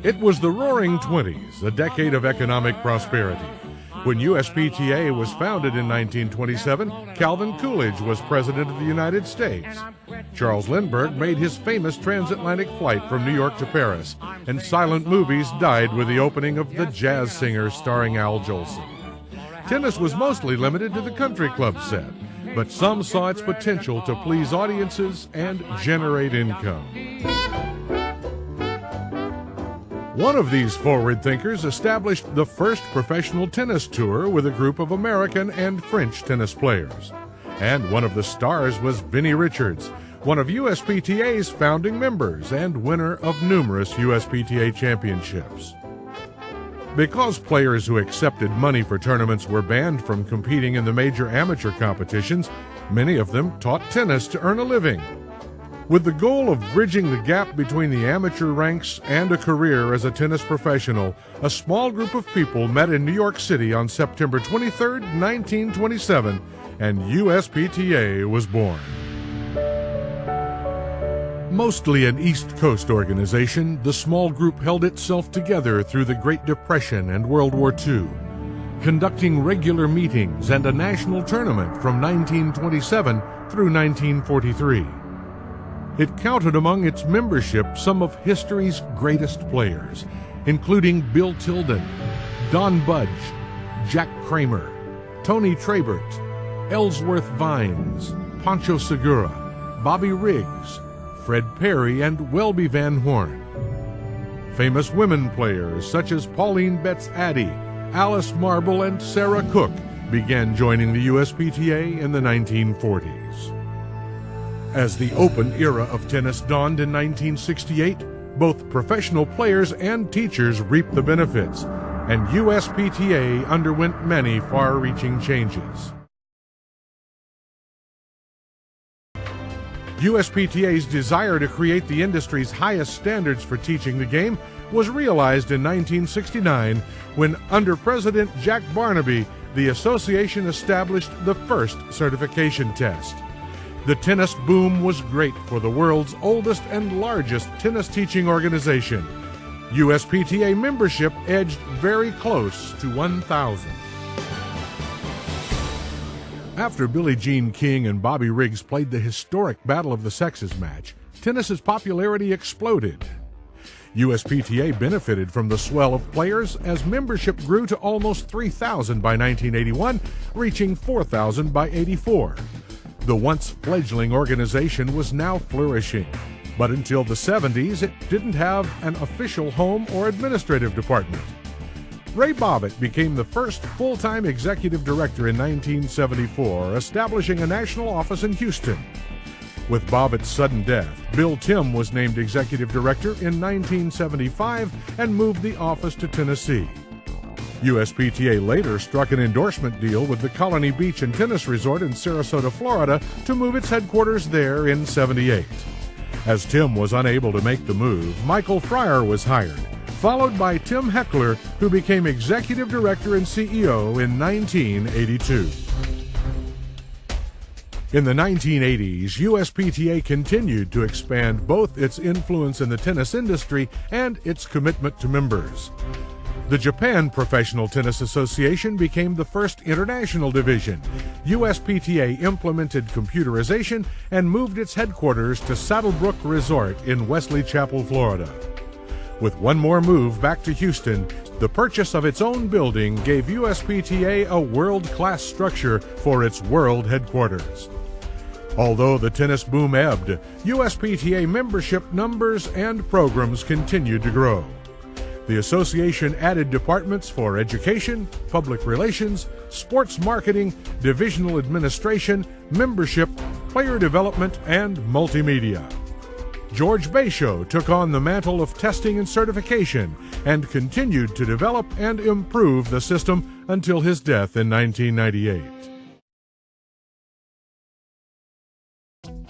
It was the Roaring '20s, a decade of economic prosperity. When USPTA was founded in 1927, Calvin Coolidge was President of the United States. Charles Lindbergh made his famous transatlantic flight from New York to Paris, and silent movies died with the opening of The Jazz Singer starring Al Jolson. Tennis was mostly limited to the country club set, but some saw its potential to please audiences and generate income. One of these forward thinkers established the first professional tennis tour with a group of American and French tennis players. And one of the stars was Vinnie Richards, one of USPTA's founding members and winner of numerous USPTA championships. Because players who accepted money for tournaments were banned from competing in the major amateur competitions, many of them taught tennis to earn a living. With the goal of bridging the gap between the amateur ranks and a career as a tennis professional, a small group of people met in New York City on September 23, 1927, and USPTA was born. Mostly an East Coast organization, the small group held itself together through the Great Depression and World War II, conducting regular meetings and a national tournament from 1927 through 1943. It counted among its membership some of history's greatest players, including Bill Tilden, Don Budge, Jack Kramer, Tony Trabert, Ellsworth Vines, Pancho Segura, Bobby Riggs, Fred Perry, and Welby Van Horn. Famous women players such as Pauline Betts-Addy, Alice Marble, and Sarah Cook began joining the USPTA in the 1940s. As the open era of tennis dawned in 1968, both professional players and teachers reaped the benefits, and USPTA underwent many far-reaching changes. USPTA's desire to create the industry's highest standards for teaching the game was realized in 1969 when, under President Jack Barnaby, the association established the first certification test. The tennis boom was great for the world's oldest and largest tennis teaching organization. USPTA membership edged very close to 1,000. After Billie Jean King and Bobby Riggs played the historic Battle of the Sexes match, tennis's popularity exploded. USPTA benefited from the swell of players as membership grew to almost 3,000 by 1981, reaching 4,000 by '84. The once fledgling organization was now flourishing, but until the '70s it didn't have an official home or administrative department. Ray Bobbitt became the first full-time executive director in 1974, establishing a national office in Houston. With Bobbitt's sudden death, Bill Timm was named executive director in 1975 and moved the office to Tennessee. USPTA later struck an endorsement deal with the Colony Beach and Tennis Resort in Sarasota, Florida, to move its headquarters there in '78. As Timm was unable to make the move, Michael Fryer was hired, followed by Tim Heckler, who became executive director and CEO in 1982. In the 1980s, USPTA continued to expand both its influence in the tennis industry and its commitment to members. The Japan Professional Tennis Association became the first international division. USPTA implemented computerization and moved its headquarters to Saddlebrook Resort in Wesley Chapel, Florida. With one more move back to Houston, the purchase of its own building gave USPTA a world-class structure for its world headquarters. Although the tennis boom ebbed, USPTA membership numbers and programs continued to grow. The association added departments for education, public relations, sports marketing, divisional administration, membership, player development, and multimedia. George Basho took on the mantle of testing and certification and continued to develop and improve the system until his death in 1998.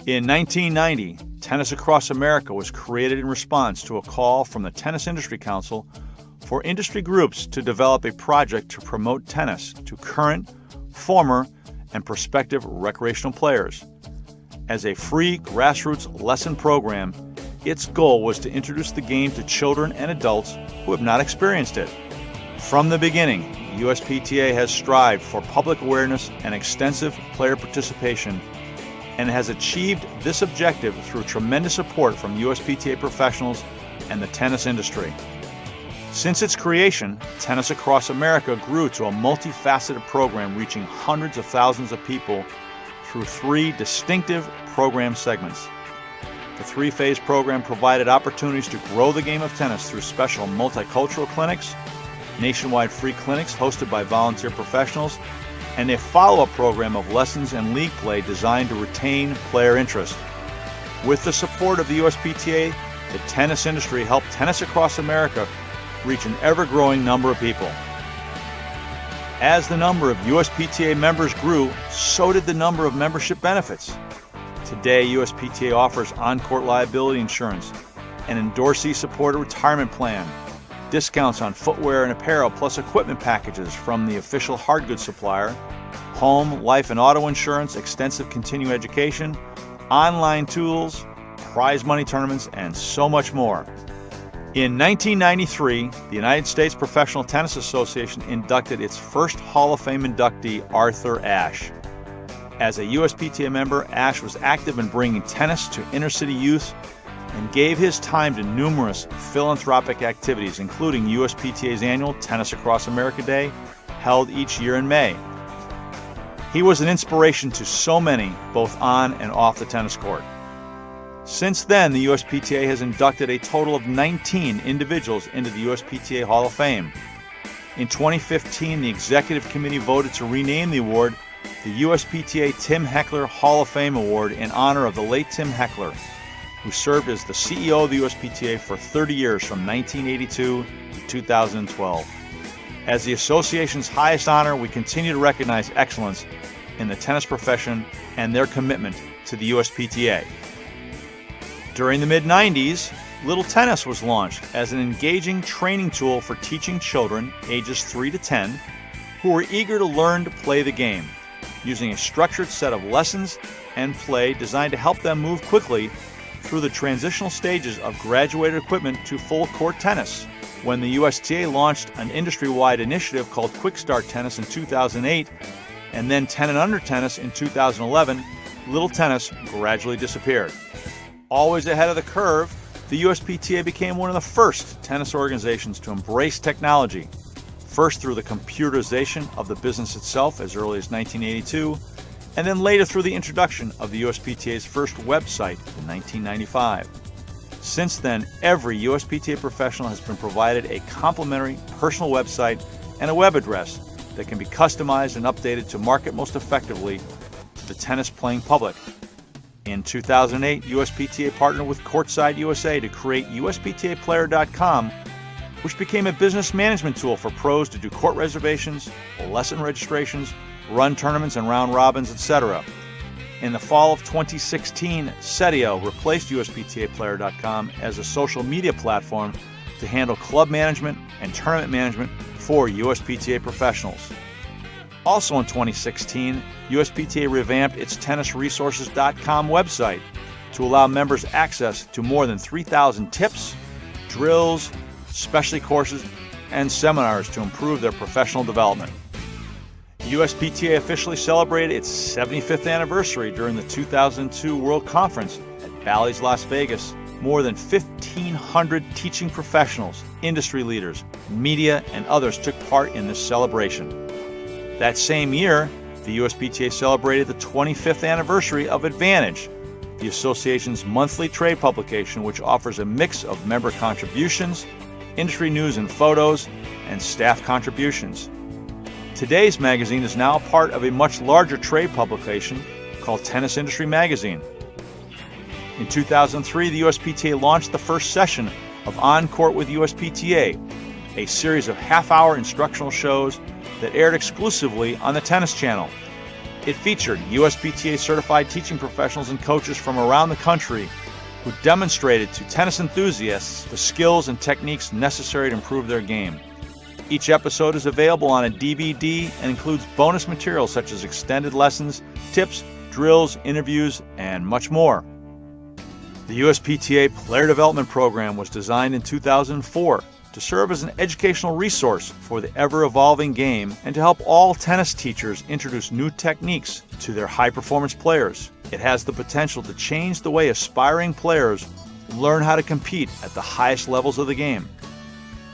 In 1990, Tennis Across America was created in response to a call from the Tennis Industry Council for industry groups to develop a project to promote tennis to current, former, and prospective recreational players. As a free grassroots lesson program, its goal was to introduce the game to children and adults who have not experienced it. From the beginning, USPTA has strived for public awareness and extensive player participation, and has achieved this objective through tremendous support from USPTA professionals and the tennis industry. Since its creation, Tennis Across America grew to a multifaceted program reaching hundreds of thousands of people through 3 distinctive program segments. The 3-phase program provided opportunities to grow the game of tennis through special multicultural clinics, nationwide free clinics hosted by volunteer professionals, and a follow-up program of lessons and league play designed to retain player interest. With the support of the USPTA, the tennis industry helped Tennis Across America reach an ever-growing number of people. As the number of USPTA members grew, so did the number of membership benefits. Today, USPTA offers on-court liability insurance, an endorsee-supported retirement plan, discounts on footwear and apparel plus equipment packages from the official hard goods supplier, home, life, and auto insurance, extensive continuing education, online tools, prize money tournaments, and so much more. In 1993, the United States Professional Tennis Association inducted its first Hall of Fame inductee, Arthur Ashe. As a USPTA member, Ashe was active in bringing tennis to inner-city youth and gave his time to numerous philanthropic activities, including USPTA's annual Tennis Across America Day, held each year in May. He was an inspiration to so many, both on and off the tennis court. Since then, the USPTA has inducted a total of 19 individuals into the USPTA Hall of Fame. In 2015, the Executive Committee voted to rename the award the USPTA Tim Heckler Hall of Fame Award in honor of the late Tim Heckler, who served as the CEO of the USPTA for 30 years from 1982 to 2012. As the association's highest honor, we continue to recognize excellence in the tennis profession and their commitment to the USPTA. During the mid-90s, Little Tennis was launched as an engaging training tool for teaching children ages 3 to 10 who were eager to learn to play the game, using a structured set of lessons and play designed to help them move quickly through the transitional stages of graduated equipment to full court tennis. When the USTA launched an industry-wide initiative called Quick Start Tennis in 2008 and then 10 and under tennis in 2011, Little Tennis gradually disappeared. Always ahead of the curve, the USPTA became one of the first tennis organizations to embrace technology, first through the computerization of the business itself as early as 1982, and then later through the introduction of the USPTA's first website in 1995. Since then, every USPTA professional has been provided a complimentary personal website and a web address that can be customized and updated to market most effectively to the tennis-playing public. In 2008, USPTA partnered with Courtside USA to create USPTAplayer.com, which became a business management tool for pros to do court reservations, lesson registrations, run tournaments and round robins, etc. In the fall of 2016, Setio replaced USPTAplayer.com as a social media platform to handle club management and tournament management for USPTA professionals. Also in 2016, USPTA revamped its tennisresources.com website to allow members access to more than 3,000 tips, drills, specialty courses, and seminars to improve their professional development. USPTA officially celebrated its 75th anniversary during the 2002 World Conference at Bally's Las Vegas. More than 1,500 teaching professionals, industry leaders, media, and others took part in this celebration. That same year, the USPTA celebrated the 25th anniversary of Advantage, the association's monthly trade publication, which offers a mix of member contributions, industry news and photos, and staff contributions. Today's magazine is now part of a much larger trade publication called Tennis Industry Magazine. In 2003, the USPTA launched the first session of On Court with USPTA, a series of half-hour instructional shows that aired exclusively on the Tennis Channel. It featured USPTA-certified teaching professionals and coaches from around the country who demonstrated to tennis enthusiasts the skills and techniques necessary to improve their game. Each episode is available on a DVD and includes bonus material such as extended lessons, tips, drills, interviews, and much more. The The USPTA Player Development Program was designed in 2004 to serve as an educational resource for the ever-evolving game and to help all tennis teachers introduce new techniques to their high-performance players. It has the potential to change the way aspiring players learn how to compete at the highest levels of the game.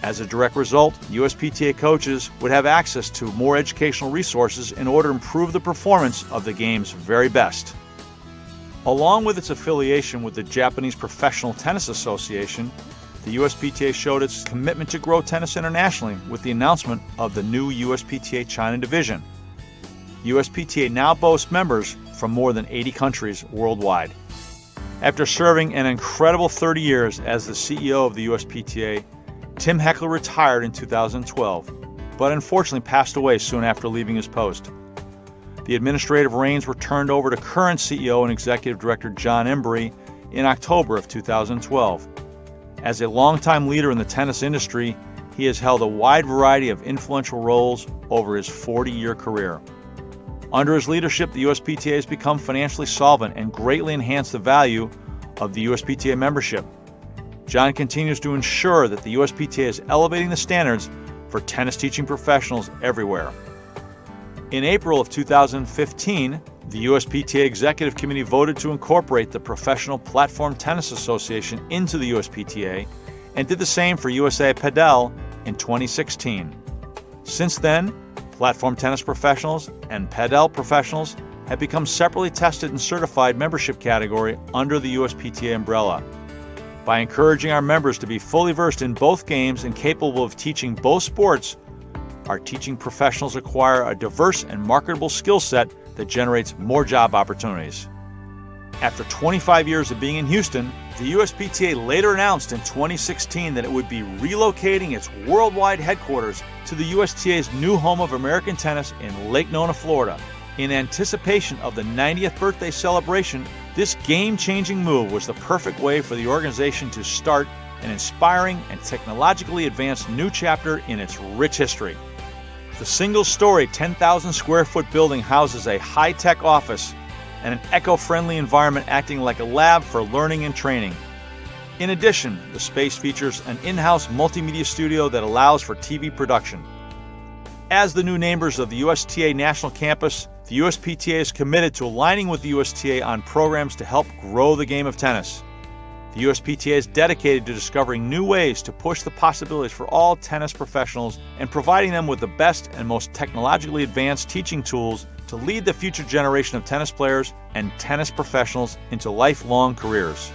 As a direct result, USPTA coaches would have access to more educational resources in order to improve the performance of the game's very best. Along with its affiliation with the Japanese Professional Tennis Association, the USPTA showed its commitment to grow tennis internationally with the announcement of the new USPTA China division. USPTA now boasts members from more than 80 countries worldwide. After serving an incredible 30 years as the CEO of the USPTA, Tim Heckler retired in 2012, but unfortunately passed away soon after leaving his post. The administrative reins were turned over to current CEO and Executive Director John Embry in October of 2012. As a longtime leader in the tennis industry, he has held a wide variety of influential roles over his 40-year career. Under his leadership, the USPTA has become financially solvent and greatly enhanced the value of the USPTA membership. John continues to ensure that the USPTA is elevating the standards for tennis teaching professionals everywhere. In April of 2015, the USPTA Executive Committee voted to incorporate the Professional Platform Tennis Association into the USPTA and did the same for USAPDL in 2016. Since then, platform tennis professionals and PADL professionals have become separately tested and certified membership category under the USPTA umbrella. By encouraging our members to be fully versed in both games and capable of teaching both sports, our teaching professionals acquire a diverse and marketable skill set that generates more job opportunities. After 25 years of being in Houston, the USPTA later announced in 2016 that it would be relocating its worldwide headquarters to the USTA's new home of American tennis in Lake Nona, Florida. In anticipation of the 90th birthday celebration, this game-changing move was the perfect way for the organization to start an inspiring and technologically advanced new chapter in its rich history. The single-story 10,000-square-foot building houses a high-tech office and an eco-friendly environment acting like a lab for learning and training. In addition, the space features an in-house multimedia studio that allows for TV production. As the new neighbors of the USTA National Campus, the USPTA is committed to aligning with the USTA on programs to help grow the game of tennis. The USPTA is dedicated to discovering new ways to push the possibilities for all tennis professionals and providing them with the best and most technologically advanced teaching tools to lead the future generation of tennis players and tennis professionals into lifelong careers.